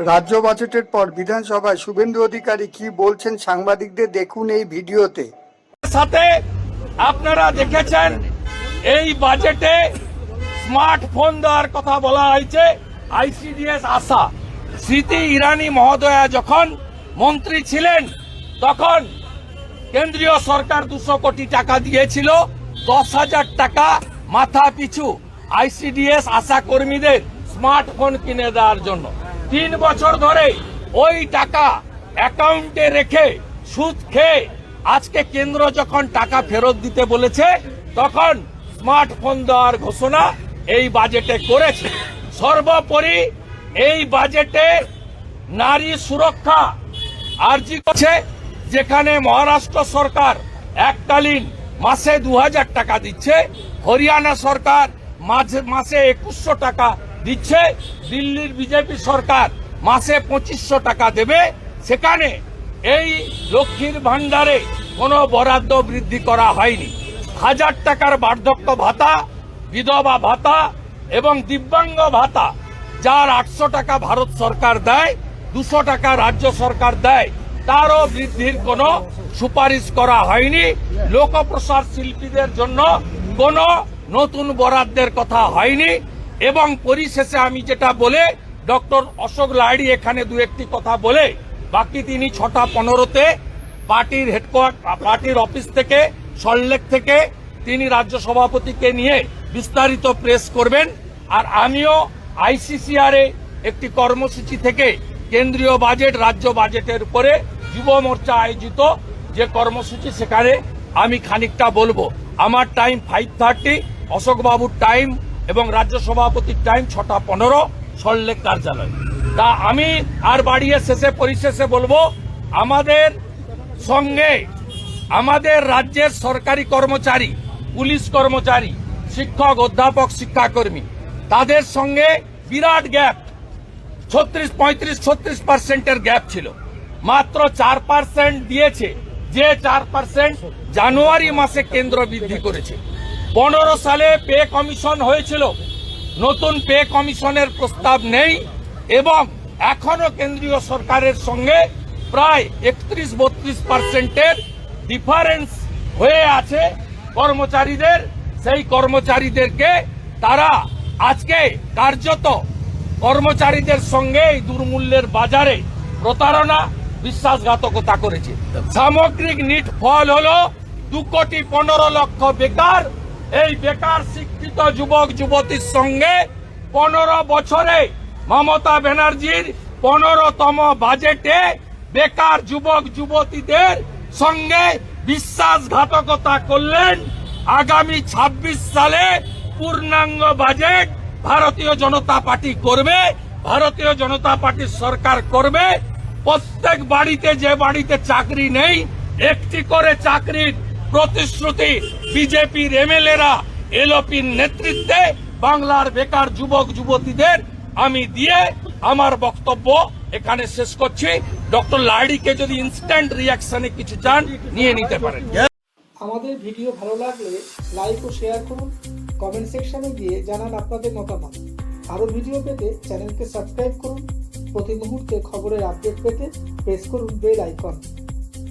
রাজ্য বাজেটের পর বিধানসভায় শুভেন্দু অধিকারী কি বলছেন সাংবাদিকদের দেখুন এই ভিডিওতে। সাথে আপনারা দেখেছেন এই বাজেটে স্মার্টফোন দেওয়ার কথা বলা হয়েছে। আইসিডিএস আশা স্মৃতি ইরানি মহোদয়া যখন মন্ত্রী ছিলেন তখন কেন্দ্রীয় সরকার 200 কোটি টাকা দিয়েছিল, 10,000 টাকা মাথা পিছু আইসিডিএস আশা কর্মীদের স্মার্টফোন কিনে দেওয়ার জন্য। 3 বছর ধরে ওই টাকা অ্যাকাউন্টে রেখে সুদ খেয়ে আজকে কেন্দ্র যখন টাকা ফেরত দিতে বলেছে তখন স্মার্টফোন দেওয়ার ঘোষণা এই বাজেটে করেছে। সর্বোপরি এই বাজেটে নারী সুরক্ষা আর্জি করছে, যেখানে মহারাষ্ট্র সরকার এককালীন মাসে 2,000 টাকা দিচ্ছে, হরিয়ানা সরকার মাসে 2,100 টাকা দিচ্ছে, দিল্লির বিজেপি সরকার মাসে 2,500 টাকা দেবে। সেখানে এই লক্ষ্মীর ভান্ডারে কোনো বরাদ্দ বৃদ্ধি করা হয়নি। 1,000 টাকার বার্ধক্য ভাতা, বিধবা ভাতা এবং দিব্যাঙ্গ ভাতা, যার 800 টাকা ভারত সরকার দেয়, 200 টাকা রাজ্য সরকার দেয়, তারও বৃদ্ধির কোনো সুপারিশ করা হয়নি। লোকপ্রসার শিল্পীদের জন্য কোনো নতুন বরাদ্দের কথা হয়নি। এবং পরিশেষে আমি যেটা বলে ডক্টর অশোক লাহিড়ী এখানে দু একটি কথা বলে বাকি তিনি 6:15-তে পার্টির পার্টির অফিস থেকে সল্টলেক থেকে তিনি রাজ্য সভাপতিকে নিয়ে বিস্তারিত প্রেস করবেন। আর আমিও আইসিসিআর একটি কর্মসূচি থেকে কেন্দ্রীয় বাজেট রাজ্য বাজেটের উপরে যুব মোর্চা আয়োজিত যে কর্মসূচি, সেখানে আমি খানিকটা বলবো। আমার টাইম 5:30, অশোক বাবুর টাইম এবং রাজ্য সভাপতির টাইম 6:15 সল্টলেক কার্যালয়। তা আমি আর বাড়িয়ে পরিশেষে বলবো, আমাদের সঙ্গে আমাদের রাজ্যের সরকারি কর্মচারী, পুলিশ কর্মচারী, শিক্ষক, অধ্যাপক, শিক্ষাকর্মী, তাদের সঙ্গে বিরাট গ্যাপ, 35-36% গ্যাপ ছিল। মাত্র 4% দিয়েছে, যে 4% জানুয়ারি মাসে কেন্দ্র বৃদ্ধি করেছে। 15 সালে পে কমিশন হয়েছিল, নতুন পে কমিশনের প্রস্তাব নেই এবং এখনো কেন্দ্রীয় সরকারের সঙ্গে প্রায় 31-32% ডিফারেন্স হয়ে আছে কর্মচারীদের। সেই কর্মচারীদেরকে তারা আজকে কার্যত কর্মচারীদের সঙ্গে এই দুর্মূল্যের বাজারে প্রতারণা, বিশ্বাসঘাতকতা করেছে। সামগ্রিক নিট ফল হলো 2,15,00,000 বেকার। এই বেকার শিক্ষিত যুবক যুবতীর সঙ্গে 15 বছরে মমতা ব্যানার্জির 15তম বাজেটে বেকার যুবক যুবতীদের সঙ্গে বিশ্বাসঘাতকতা করলেন। আগামী 26 সালে পূর্ণাঙ্গ বাজেট ভারতীয় জনতা পার্টি করবে, ভারতীয় জনতা পার্টির সরকার করবে। প্রত্যেক বাড়িতে, যে বাড়িতে চাকরি নেই, একটি করে চাকরির প্রতিশ্রুতি বিজেপির এমএলএরা এলওপির নেতৃত্বে বাংলার বেকার যুবক যুবতীদের আমি দিয়ে আমার বক্তব্য এখানে শেষ করছি। ডক্টর লাহিড়ীকে যদি ইনস্ট্যান্ট রিয়াকশনে কিছু চান নিয়ে নিতে পারেন। আমাদের ভিডিও ভালো লাগলে লাইক ও শেয়ার করুন, কমেন্ট সেকশনে গিয়ে জানান আপনাদের মতামত। আরো ভিডিও পেতে চ্যানেলকে সাবস্ক্রাইব করুন। প্রতি মুহূর্তে খবরের আপডেট পেতে প্রেস করুন বেল আইকন।